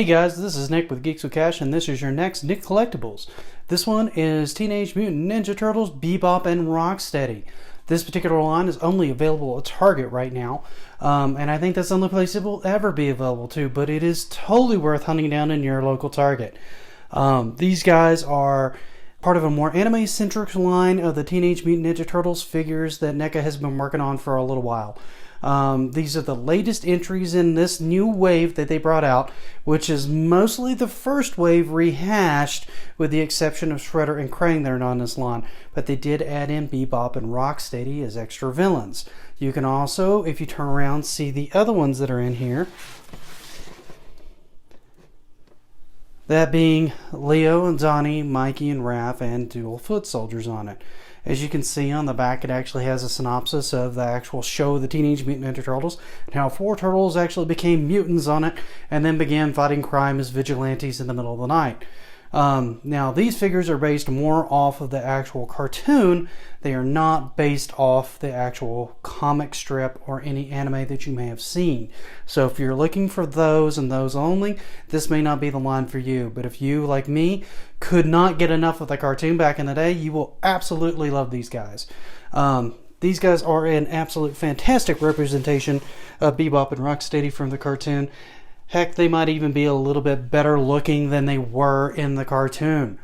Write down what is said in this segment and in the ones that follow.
Hey guys, this is Nick with Geeks with Cash, and this is your next Nick Collectables. This one is Teenage Mutant Ninja Turtles Bebop and Rocksteady. This particular line is only available at Target right now, and I think that's the only place it will ever be available to, but it is totally worth hunting down in your local Target. These guys are part of a more anime-centric line of the Teenage Mutant Ninja Turtles figures that NECA has been working on for a little while. These are the latest entries in this new wave that they brought out, which is mostly the first wave rehashed with the exception of Shredder and Krang that are not in this line. But they did add in Bebop and Rocksteady as extra villains. You can also, if you turn around, see the other ones that are in here. That being Leo and Donnie, Mikey and Raph, and dual foot soldiers on it. As you can see on the back, it actually has a synopsis of the actual show of the Teenage Mutant Ninja Turtles and how 4 turtles actually became mutants on it and then began fighting crime as vigilantes in the middle of the night. Now, these figures are based more off of the actual cartoon. They are not based off the actual comic strip or any anime that you may have seen. So if you're looking for those and those only, this may not be the line for you. But if you, like me, could not get enough of the cartoon back in the day, you will absolutely love these guys. These guys are an absolute fantastic representation of Bebop and Rocksteady from the cartoon. Heck, they might even be a little bit better looking than they were in the cartoon.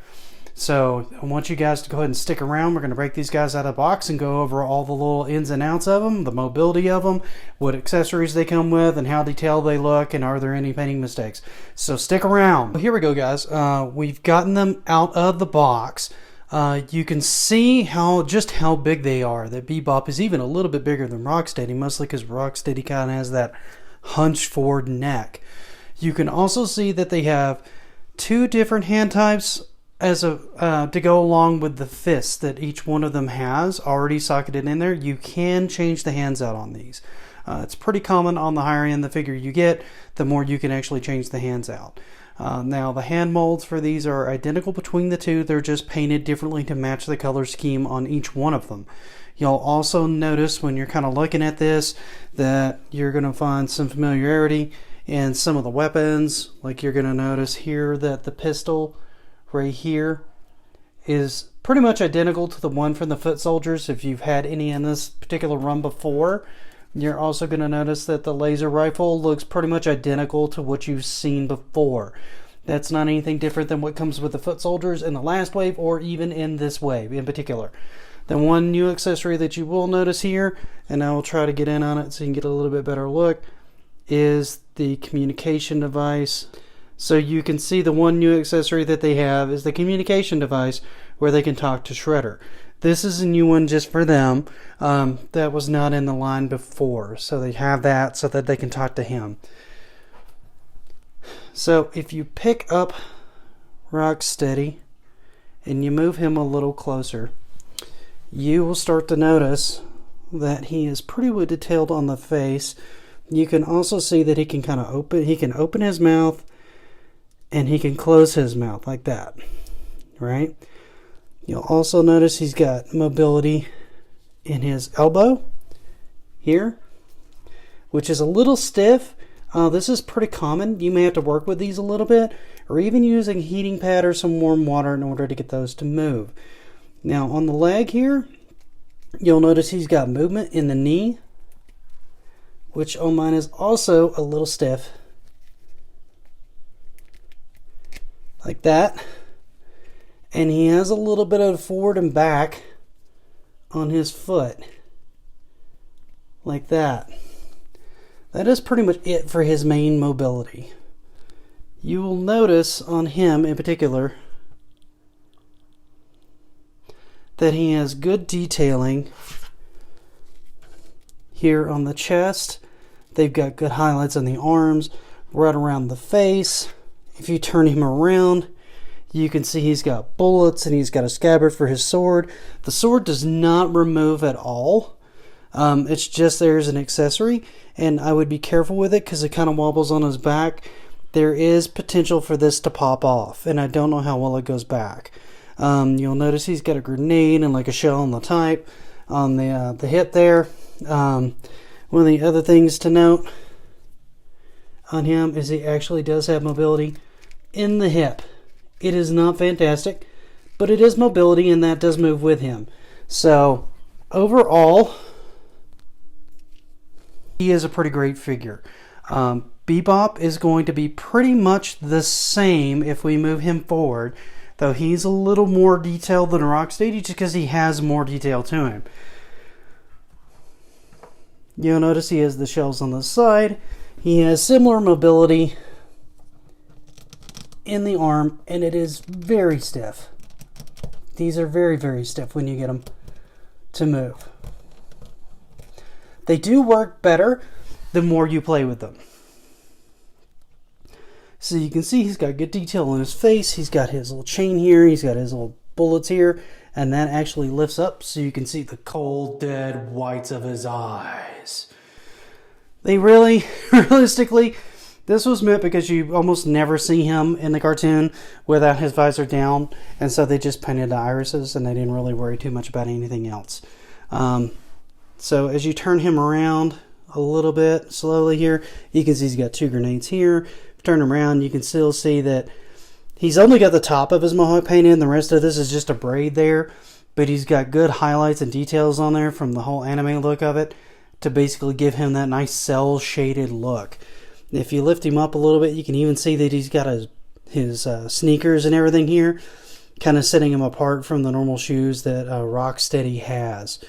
So I want you guys to go ahead and stick around. We're going to break these guys out of the box and go over all the little ins and outs of them, the mobility of them, what accessories they come with, and how detailed they look, and are there any painting mistakes. So stick around. Here we go, guys. We've gotten them out of the box. You can see just how big they are. That Bebop is even a little bit bigger than Rocksteady, mostly because Rocksteady kind of has that hunched forward neck. You can also see that they have 2 different hand types to go along with the fists that each one of them has already socketed in there. You can change the hands out on these. It's pretty common on the higher end the figure you get, the more you can actually change the hands out. Now the hand molds for these are identical between the 2. They're just painted differently to match the color scheme on each one of them. You'll also notice when you're kind of looking at this that you're going to find some familiarity in some of the weapons. Like you're going to notice here that the pistol right here is pretty much identical to the one from the foot soldiers if you've had any in this particular run before. You're also going to notice that the laser rifle looks pretty much identical to what you've seen before. That's not anything different than what comes with the foot soldiers in the last wave or even in this wave in particular. The one new accessory that you will notice here, and I will try to get in on it so you can get a little bit better look, is the communication device. So you can see the one new accessory that they have is the communication device where they can talk to Shredder. This is a new one just for them. That was not in the line before. So they have that so that they can talk to him. So if you pick up Rocksteady and you move him a little closer, you will start to notice that he is pretty well detailed on the face. You can also see that he can kind of open his mouth and he can close his mouth like that, right? You'll also notice he's got mobility in his elbow here, which is a little stiff. This is pretty common. You may have to work with these a little bit, or even using a heating pad or some warm water in order to get those to move. Now on the leg here, you'll notice he's got movement in the knee, which on mine is also a little stiff. Like that. And he has a little bit of forward and back on his foot. Like that. That is pretty much it for his main mobility. You will notice on him in particular that he has good detailing here on the chest. They've got good highlights on the arms, right around the face. If you turn him around, you can see he's got bullets and he's got a scabbard for his sword. The sword does not remove at all. It's just there as an accessory, and I would be careful with it because it kind of wobbles on his back. There is potential for this to pop off, and I don't know how well it goes back. You'll notice he's got a grenade and like a shell on the type on the hip there. One of the other things to note on him is he actually does have mobility in the hip. It is not fantastic, but it is mobility, and that does move with him. So overall, he is a pretty great figure. Bebop is going to be pretty much the same if we move him forward, though he's a little more detailed than Rocksteady just because he has more detail to him. You'll notice he has the shells on the side. He has similar mobility in the arm, and it is very stiff. These are very, very stiff when you get them to move. They do work better the more you play with them. So you can see he's got good detail on his face. He's got his little chain here. He's got his little bullets here. And that actually lifts up so you can see the cold, dead whites of his eyes. They really, realistically, this was meant because you almost never see him in the cartoon without his visor down. And so they just painted the irises and they didn't really worry too much about anything else. So as you turn him around a little bit slowly here, you can see he's got 2 grenades here. If you turn him around, you can still see that he's only got the top of his mohawk painted, and the rest of this is just a braid there. But he's got good highlights and details on there from the whole anime look of it to basically give him that nice cell-shaded look. If you lift him up a little bit, you can even see that he's got his sneakers and everything here, kind of setting him apart from the normal shoes that Rocksteady has.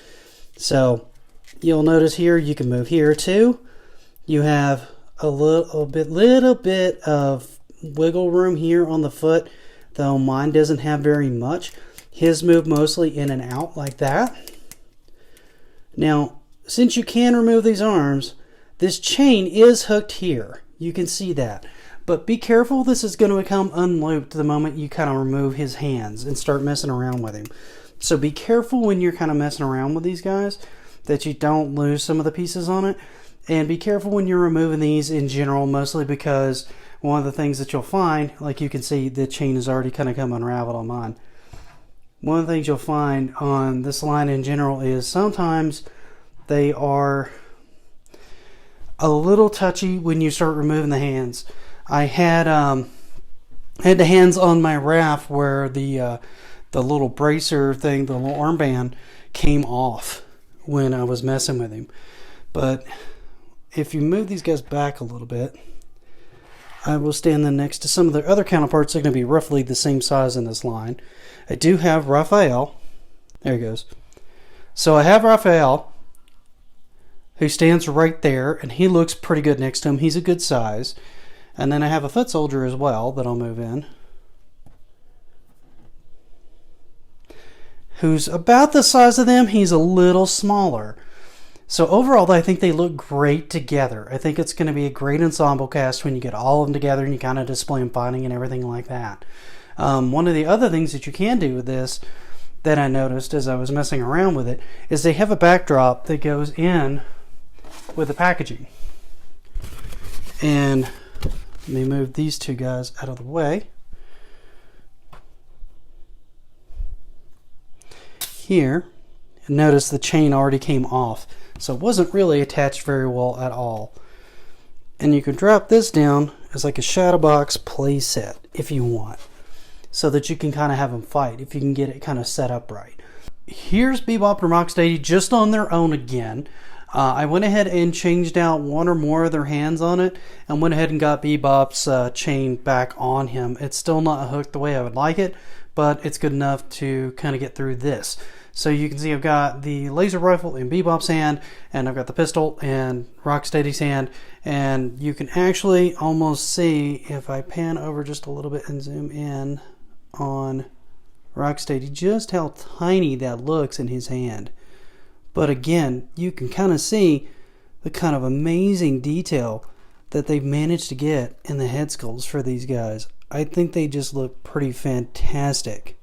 So you'll notice here, you can move here too. You have a little bit of wiggle room here on the foot, though mine doesn't have very much. His move mostly in and out like that. Now, since you can remove these arms, this chain is hooked here. You can see that. But be careful, this is going to become unlooped the moment you kind of remove his hands and start messing around with him. So be careful when you're kind of messing around with these guys that you don't lose some of the pieces on it. And be careful when you're removing these in general, mostly because one of the things that you'll find, like you can see, the chain is already kind of come unraveled on mine. One of the things you'll find on this line in general is sometimes they are a little touchy when you start removing the hands. I had the hands on my raft where the little bracer thing, the little armband, came off when I was messing with him. But if you move these guys back a little bit, I will stand them next to some of their other counterparts that are going to be roughly the same size in this line. I do have Raphael. There he goes. So I have Raphael, who stands right there, and he looks pretty good next to him. He's a good size. And then I have a foot soldier as well that I'll move in, who's about the size of them. He's a little smaller. So overall, I think they look great together. I think it's going to be a great ensemble cast when you get all of them together and you kind of display them fighting and everything like that. One of the other things that you can do with this that I noticed as I was messing around with it is they have a backdrop that goes in with the packaging. And let me move these two guys out of the way. Here, notice the chain already came off. So it wasn't really attached very well at all. And you can drop this down as like a shadow box play set if you want, so that you can kind of have them fight if you can get it kind of set up right. Here's Bebop and Rocksteady just on their own again. I went ahead and changed out one or more of their hands on it and went ahead and got Bebop's chain back on him. It's still not hooked the way I would like it, but it's good enough to kind of get through this. So you can see I've got the laser rifle in Bebop's hand, and I've got the pistol in Rocksteady's hand, and you can actually almost see, if I pan over just a little bit and zoom in on Rocksteady, just how tiny that looks in his hand. But again, you can kind of see the kind of amazing detail that they've managed to get in the head sculpts for these guys. I think they just look pretty fantastic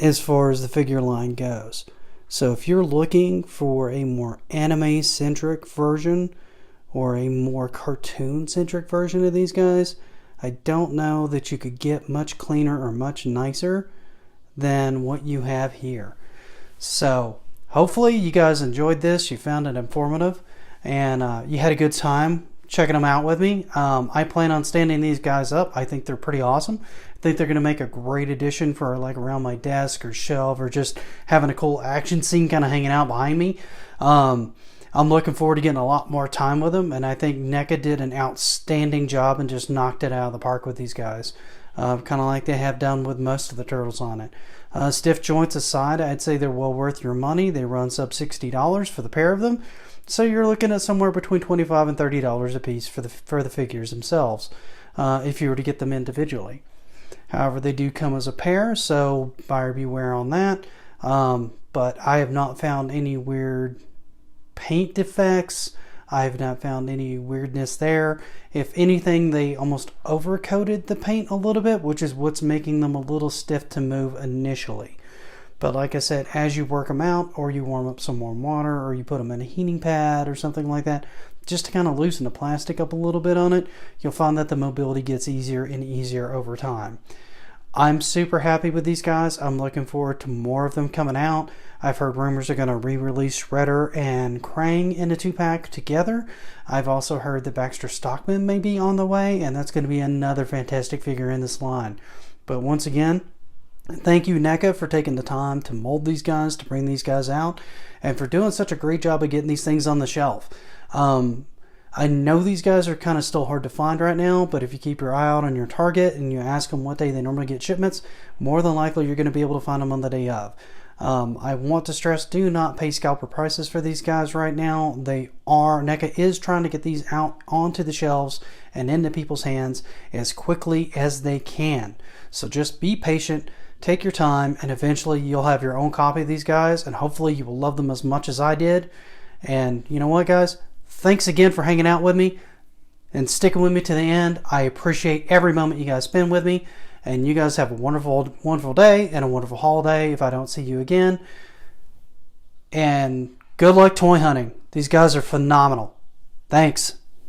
as far as the figure line goes. So if you're looking for a more anime-centric version or a more cartoon-centric version of these guys, I don't know that you could get much cleaner or much nicer than what you have here. So hopefully you guys enjoyed this, you found it informative, and you had a good time checking them out with me. I plan on standing these guys up. I think they're pretty awesome. I think they're going to make a great addition for like around my desk or shelf, or just having a cool action scene kind of hanging out behind me. I'm looking forward to getting a lot more time with them, and I think NECA did an outstanding job and just knocked it out of the park with these guys. Kind of like they have done with most of the turtles on it. Stiff joints aside, I'd say they're well worth your money. They run sub $60 for the pair of them. So you're looking at somewhere between $25 and $30 a piece for the figures themselves, if you were to get them individually. However, they do come as a pair, so buyer beware on that. But I have not found any weird paint defects. I have not found any weirdness there. If anything, they almost overcoated the paint a little bit, which is what's making them a little stiff to move initially. But like I said, as you work them out, or you warm up some warm water, or you put them in a heating pad or something like that, just to kind of loosen the plastic up a little bit on it, you'll find that the mobility gets easier and easier over time. I'm super happy with these guys. I'm looking forward to more of them coming out. I've heard rumors they're going to re-release Shredder and Krang in a 2-pack together. I've also heard that Baxter Stockman may be on the way, and that's going to be another fantastic figure in this line. But once again, thank you, NECA, for taking the time to mold these guys, to bring these guys out, and for doing such a great job of getting these things on the shelf. I know these guys are kind of still hard to find right now, but if you keep your eye out on your Target and you ask them what day they normally get shipments, more than likely you're going to be able to find them on the day of. I want to stress, do not pay scalper prices for these guys right now. NECA is trying to get these out onto the shelves and into people's hands as quickly as they can. So just be patient, take your time, and eventually you'll have your own copy of these guys, and hopefully you will love them as much as I did. And you know what, guys? Thanks again for hanging out with me and sticking with me to the end. I appreciate every moment you guys spend with me. And you guys have a wonderful, wonderful day and a wonderful holiday if I don't see you again. And good luck toy hunting. These guys are phenomenal. Thanks.